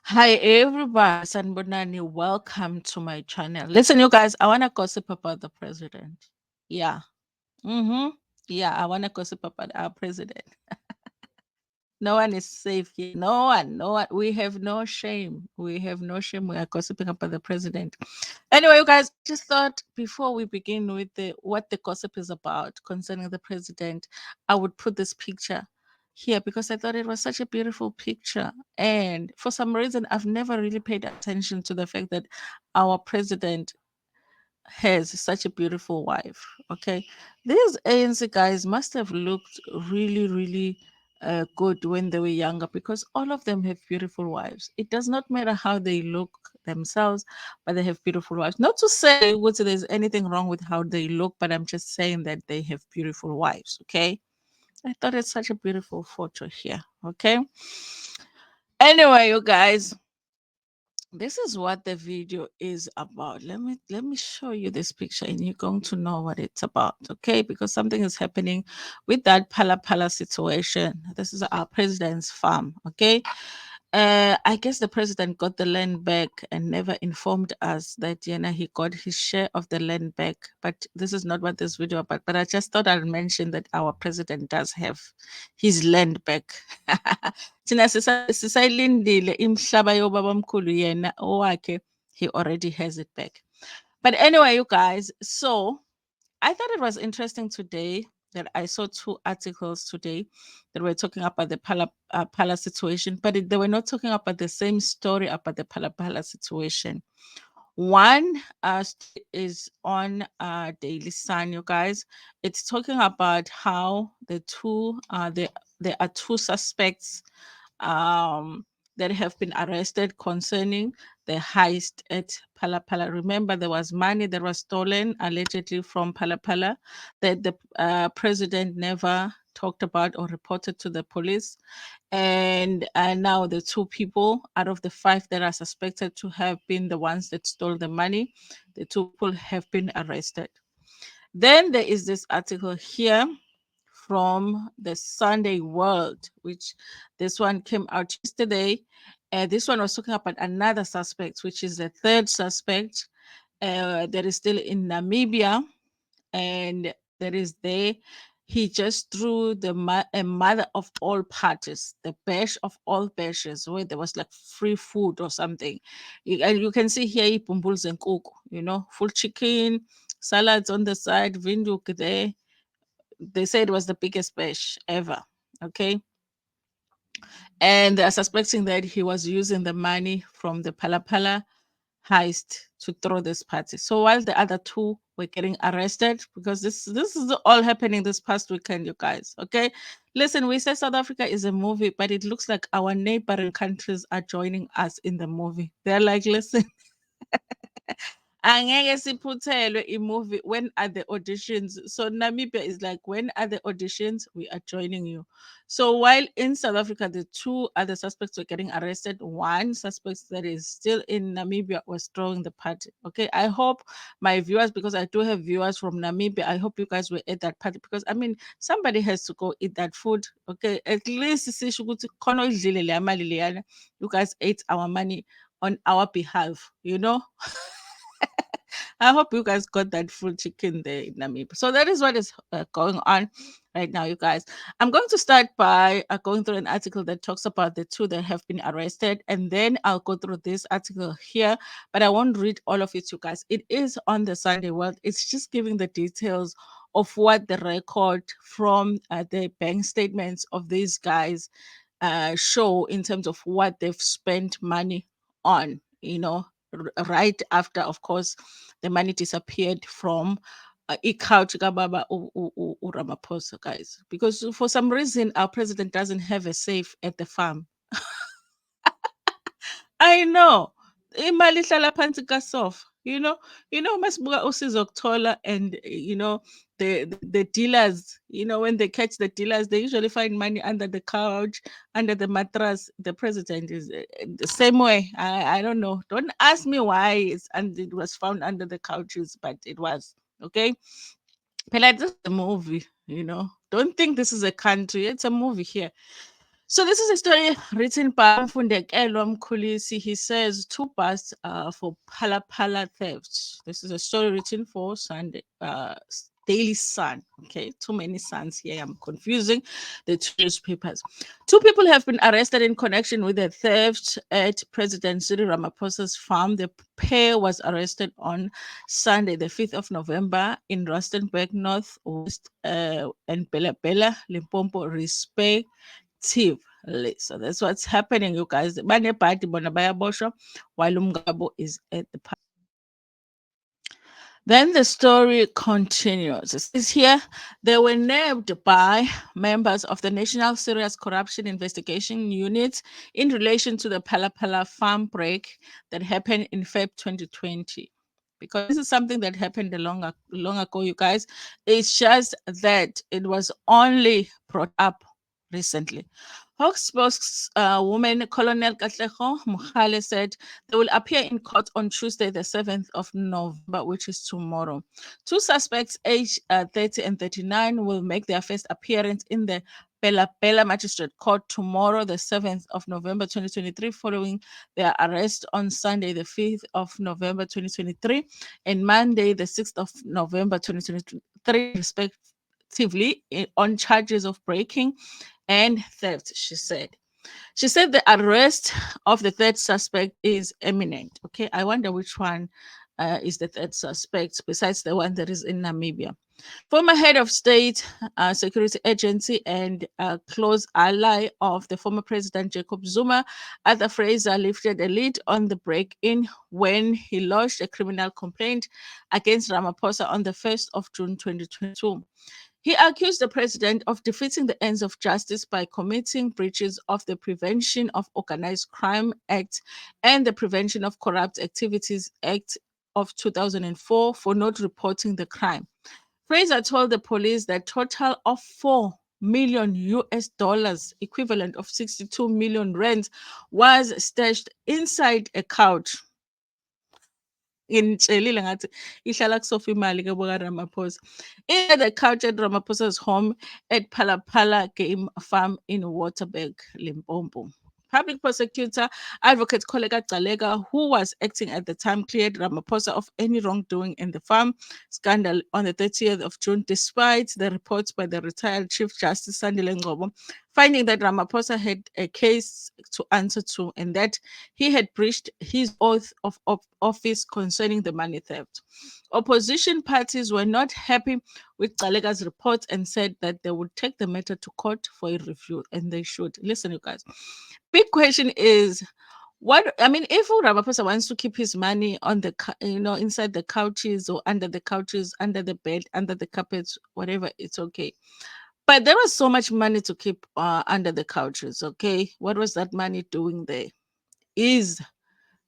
Hi everybody, Sanbonani, welcome to my channel. Listen, you guys, I want to gossip about the president. Yeah. Mm-hmm. Yeah, I want to gossip about our president. No one is safe here. No one. We have no shame. We have no shame. We are gossiping about the president. Anyway, you guys, I just thought before we begin with the what the gossip is about concerning the president, I would put this picture here because I thought it was such a beautiful picture. And for some reason, I've never really paid attention to the fact that our president has such a beautiful wife. Okay. These ANC guys must have looked really, really good when they were younger because all of them have beautiful wives. It does not matter how they look themselves, but they have beautiful wives. Not to say what there's anything wrong with how they look, but I'm just saying that they have beautiful wives. Okay. I thought it's such a beautiful photo here. Okay. Anyway, you guys, this is what the video is about. Let me show you this picture and you're going to know what it's about, okay? Because something is happening with that Phala Phala situation. This is our president's farm, okay? I guess the president got the land back and never informed us that he got his share of the land back. But this is not what this video about. But I just thought I'd mention that our president does have his land back. Thina sisayilindile imhlaba yobabamkhulu yena owakhe, he already has it back. But anyway, you guys, so I thought it was interesting today that I saw two articles today that were talking about the Phala situation, but they were not talking about the same story about the Phala Phala situation. One story is on Daily Sun, you guys. It's talking about how there are two suspects um, that have been arrested concerning the heist at Phala Phala. Remember, there was money that was stolen allegedly from Phala Phala that the president never talked about or reported to the police. And now the two people out of the five that are suspected to have been the ones that stole the money, the two people have been arrested. Then there is this article here from the Sunday World, which this one came out yesterday. This one was talking about another suspect, which is the third suspect that is still in Namibia, and that is there. He just threw a mother of all parties, the bash of all bashes, where there was like free food or something. And you can see here, Pumbuls and Kuku, full chicken, salads on the side, vinduk there. They said it was the biggest bash ever. Okay. And they're suspecting that he was using the money from the Phala Phala heist to throw this party. So while the other two were getting arrested, because this is all happening this past weekend, you guys. Okay. Listen, we say South Africa is a movie, but it looks like our neighboring countries are joining us in the movie. They're like, listen, angeke siphuthelwe movie. When are the auditions? So Namibia is like, when are the auditions? We are joining you. So while in South Africa, the two other suspects were getting arrested, one suspect that is still in Namibia was throwing the party. Okay, I hope my viewers, because I do have viewers from Namibia, I hope you guys were at that party because I mean somebody has to go eat that food. Okay, at least sisho ukuthi khona oyidlile leya mali leyana. You guys ate our money on our behalf, I hope you guys got that full chicken there in Namibia. So that is what is going on right now, you guys. I'm going to start by going through an article that talks about the two that have been arrested, and then I'll go through this article here, but I won't read all of it, you guys. It is on the Sunday World. It's just giving the details of what the record from the bank statements of these guys show in terms of what they've spent money on, right after, of course, the money disappeared from ikhawuthi kababa Ramaphosa, guys, because for some reason our president doesn't have a safe at the farm. I know. Imali ihlala phansi kasofa. Masibuka usizo kuthola, and the dealers, when they catch the dealers, they usually find money under the couch, under the mattress. The president is the same way. I don't know. Don't ask me why and it was found under the couches, but it was. Okay. But like, this is a movie. Don't think this is a country. It's a movie here. So this is a story written by Mfundekelo Mkhulisi. He says two busts for Phala Phala theft. This is a story written for Sunday Daily Sun. Okay, too many suns here. I'm confusing the two newspapers. Two people have been arrested in connection with the theft at President Cyril Ramaphosa's farm. The pair was arrested on Sunday, the 5th of November, in Rustenburg, Northwest and Bela Bela, Limpopo, respect. So that's what's happening, you guys. Banebhadi bona bayaboshwa while umngabo is at the park. Then the story continues. It says here they were nabbed by members of the National Serious Corruption Investigation Unit in relation to the Phala Phala farm break that happened in Feb 2020. Because this is something that happened long ago, you guys. It's just that it was only brought up recently. Hawks spokeswoman Colonel Katlego Mukhale said they will appear in court on Tuesday, the 7th of November, which is tomorrow. Two suspects, aged 30 and 39, will make their first appearance in the Phala Phala Magistrate Court tomorrow, the 7th of November 2023, following their arrest on Sunday, the 5th of November 2023, and Monday, the 6th of November 2023, respectively, on charges of breaking and theft, she said. She said the arrest of the third suspect is imminent. Okay, I wonder which one is the third suspect besides the one that is in Namibia. Former head of state security agency and close ally of the former president Jacob Zuma, Arthur Fraser, lifted a lid on the break-in when he lodged a criminal complaint against Ramaphosa on the 1st of June 2022. He accused the president of defeating the ends of justice by committing breaches of the Prevention of Organized Crime Act and the Prevention of Corrupt Activities Act of 2004 for not reporting the crime. Fraser told the police that total of 4 million US dollars, equivalent of 62 million rands, was stashed inside a couch. Ngitshelile ngathi ihlala kusofa imali ke boka Ramaphosa. Inside the couch at Ramaphosa's home at Phala Phala Game Farm in Waterberg, Limpopo. Public prosecutor advocate Koleka Gcaleka, who was acting at the time, cleared Ramaphosa of any wrongdoing in the farm scandal on the 30th of June, despite the reports by the retired Chief Justice Sandile Ngcobo, finding that Ramaphosa had a case to answer to and that he had breached his oath of office concerning the money theft. Opposition parties were not happy with Gcaleka's report and said that they would take the matter to court for a review, and they should. Listen, you guys. Big question is, what I mean, if Ramaphosa wants to keep his money on the inside the couches or under the couches, under the bed, under the carpets, whatever, it's okay. But there was so much money to keep under the couches. Okay, what was that money doing there? Is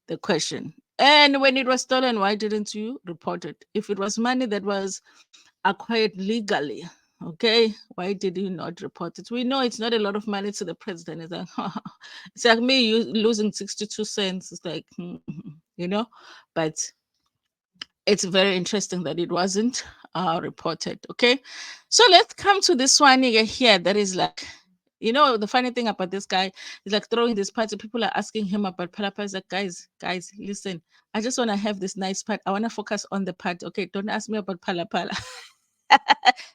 the question. And when it was stolen, why didn't you report it? If it was money that was acquired legally, okay, why did you not report it? We know it's not a lot of money to the president. It's like, it's like me losing 62 cents. It's like, but it's very interesting that it wasn't reported. Okay, so let's come to this one here that is like, the funny thing about this guy is like throwing this party. People are asking him about Palapa. He's like, guys, listen. I just want to have this nice part. I want to focus on the part. Okay, don't ask me about Phala Phala.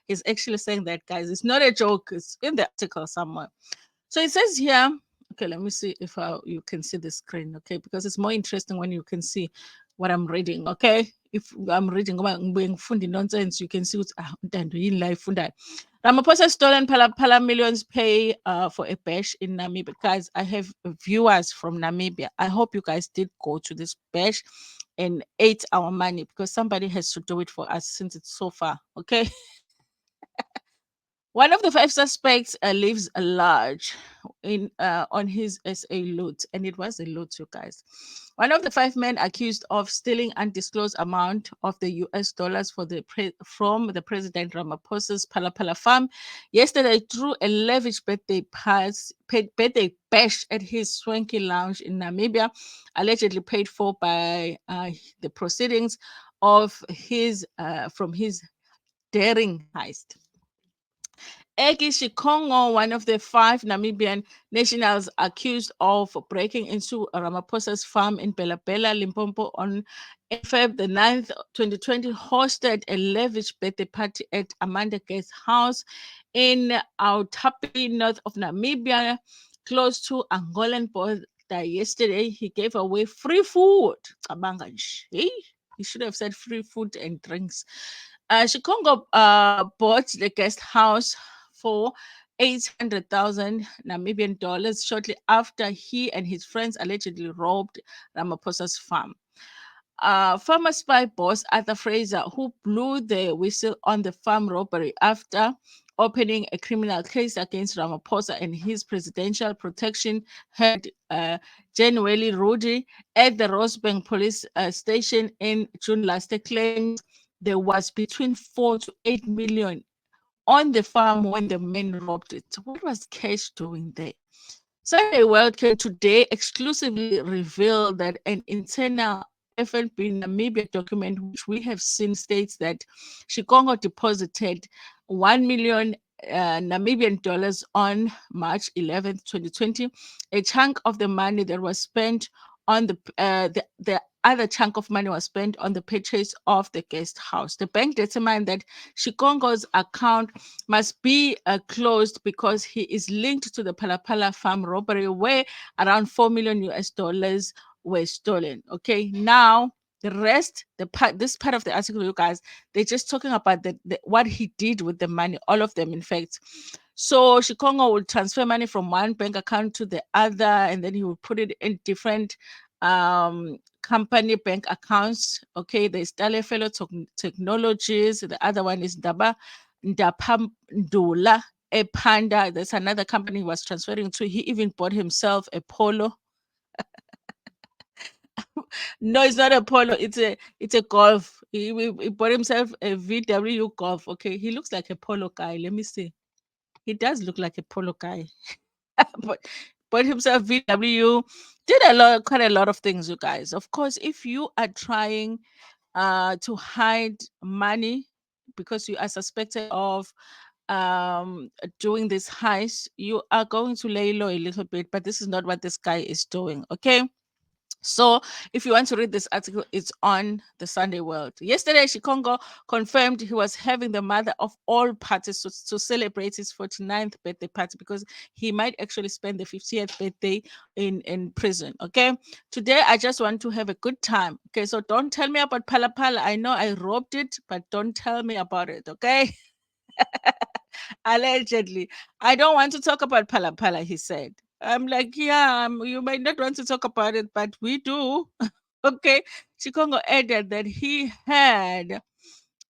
He's actually saying that, guys. It's not a joke. It's in the article somewhere. So it says here, okay, let me see if you can see the screen, okay, because it's more interesting when you can see what I'm reading, okay? If I'm reading ngibuye nonsense, you can see what's ntando yini la ifundayo. Ramaphosa stolen Phala millions pay for a bash in Namibia. Guys, I have viewers from Namibia. I hope you guys did go to this bash and ate our money because somebody has to do it for us since it's so far, okay? One of the five suspects lives large in on his SA loot, and it was a loot, you guys. One of the five men accused of stealing undisclosed amount of the US dollars from the President Ramaphosa's Phala Phala farm yesterday threw a lavish birthday bash at his swanky lounge in Namibia, allegedly paid for by the proceedings of his from his daring heist. Eki Shikongo, one of the five Namibian nationals accused of breaking into Ramaphosa's farm in Bela Bela, Limpopo on Feb the 9th, 2020, hosted a lavish birthday party at Amanda Guest House in Autapi, north of Namibia, close to Angolan border. Yesterday, he gave away free food. Cabanga nje. Hey, he should have said free food and drinks. Shikongo bought the guest house for 800,000 Namibian dollars shortly after he and his friends allegedly robbed Ramaphosa's farm. Former spy boss Arthur Fraser, who blew the whistle on the farm robbery after opening a criminal case against Ramaphosa and his presidential protection, heard January Rudy at the Rosebank police station in June last year, claimed there was between 4 to 8 million on the farm when the men robbed it. So what was Cash doing there? Sunday World can today exclusively reveal that an internal FNB Namibia document, which we have seen, states that Shikongo deposited 1 million Namibian dollars on March 11th, 2020. A chunk of the money that was spent on the other chunk of money was spent on the purchase of the guest house. The bank determined that Shikongo's account must be closed because he is linked to the Phala Phala farm robbery, where around 4 million US dollars were stolen. Okay, now the rest, this part of the article, you guys, they're just talking about what he did with the money, all of them, in fact. So Shikongo will transfer money from one bank account to the other, and then he will put it in different company bank accounts. Okay, there's Fellow Technologies, the other one is Ndapamdula, a Panda. There's another company he was transferring to. He even bought himself a polo. No, it's not a polo. It's a golf. He bought himself a VW Golf. Okay, he looks like a polo guy. Let me see. He does look like a polo guy. but bought himself VW. Did quite a lot of things, you guys. Of course, if you are trying to hide money because you are suspected of doing this heist, you are going to lay low a little bit, but this is not what this guy is doing. Okay. So, if you want to read this article, it's on the Sunday World. Yesterday, Shikongo confirmed he was having the mother of all parties to celebrate his 49th birthday party because he might actually spend the 50th birthday in prison. Okay. Today, I just want to have a good time. Okay. So, don't tell me about Phala Phala. I know I robbed it, but don't tell me about it. Okay. Allegedly. I don't want to talk about Phala Phala, he said. I'm like, yeah, you might not want to talk about it, but we do. Okay. Chikongo added that he had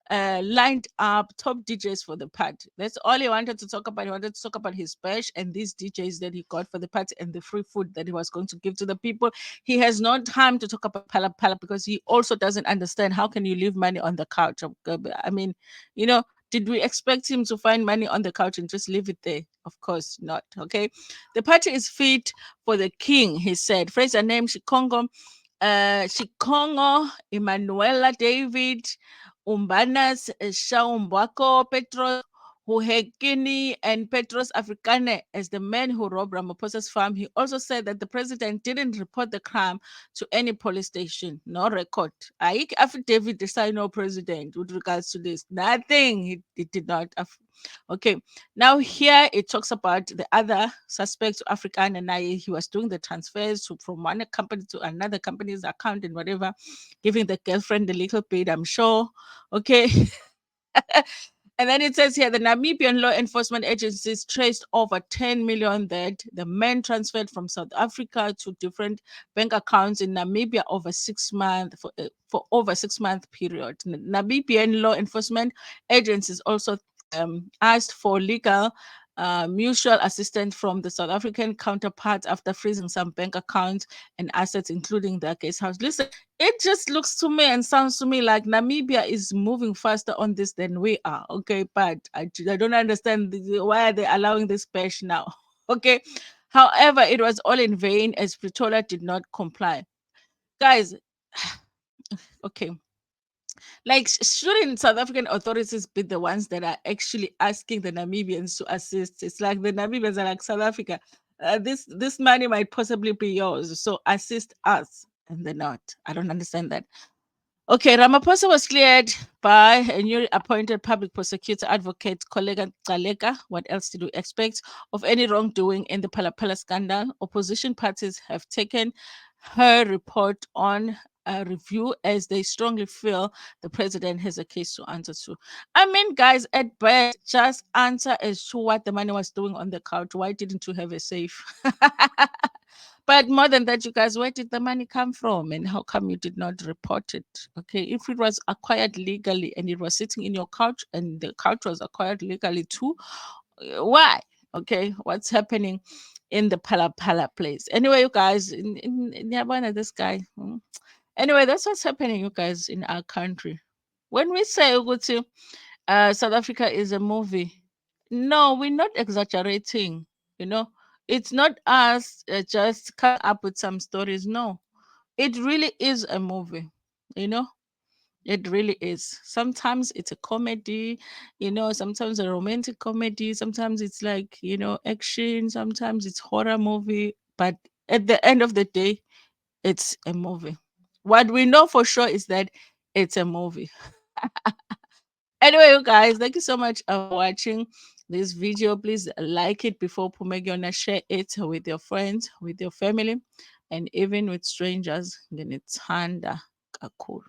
lined up top DJs for the party. That's all he wanted to talk about. He wanted to talk about his bash and these DJs that he got for the party and the free food that he was going to give to the people. He has no time to talk about Phala Phala because he also doesn't understand how can you leave money on the couch. I mean, you know, did we expect him to find money on the couch and just leave it there? Of course not. Okay. The party is fit for the king, he said. Fraser named Shikongo, Emanuela David, Umbanas Shaumbwako, Petros Huhekini, and Petros Africane as the men who robbed Ramaphosa's farm. He also said that the president didn't report the crime to any police station. No record. Aik affidavit decided no president with regards to this. Nothing. He did not. Okay. Now here it talks about the other suspects, African, and he was doing the transfers from one company to another company's account and whatever, giving the girlfriend a little bit, I'm sure. Okay. And then it says here the Namibian law enforcement agencies traced over 10 million that the men transferred from South Africa to different bank accounts in Namibia over 6 months for over 6 month period. Namibian law enforcement agencies also asked for legal mutual assistance from the South African counterparts after freezing some bank accounts and assets, including the guest house. Listen, it just looks to me and sounds to me like Namibia is moving faster on this than we are. Okay, but I don't understand why are they allowing this bash now. Okay, however, it was all in vain as Pretoria did not comply. Guys, okay. Like, shouldn't South African authorities be the ones that are actually asking the Namibians to assist? It's like the Namibians are like, South Africa, this money might possibly be yours, so assist us, and they're not. I don't understand that. Okay, Ramaphosa was cleared by a newly appointed public prosecutor advocate, Kollega Galeka. What else did we expect of any wrongdoing in the Phala Phala scandal? Opposition parties have taken her report on a review as they strongly feel the president has a case to answer to. I mean, guys, at best, just answer as to what the money was doing on the couch. Why didn't you have a safe? But more than that, you guys, where did the money come from and how come you did not report it? Okay, if it was acquired legally and it was sitting in your couch and the couch was acquired legally too, why? Okay, what's happening in the Phala Phala place? Anyway, you guys, in Yabana, this guy. Anyway, that's what's happening, you guys, in our country. When we say Uguti, South Africa is a movie, no, we're not exaggerating. You know, it's not us just coming up with some stories. No, it really is a movie. You know, it really is. Sometimes it's a comedy, sometimes a romantic comedy, sometimes it's like, action, sometimes it's horror movie. But at the end of the day, it's a movie. What we know for sure is that it's a movie. Anyway, you guys, thank you so much for watching this video. Please like it before Pumegiona, share it with your friends, with your family, and even with strangers. Then it's Handa Kakul.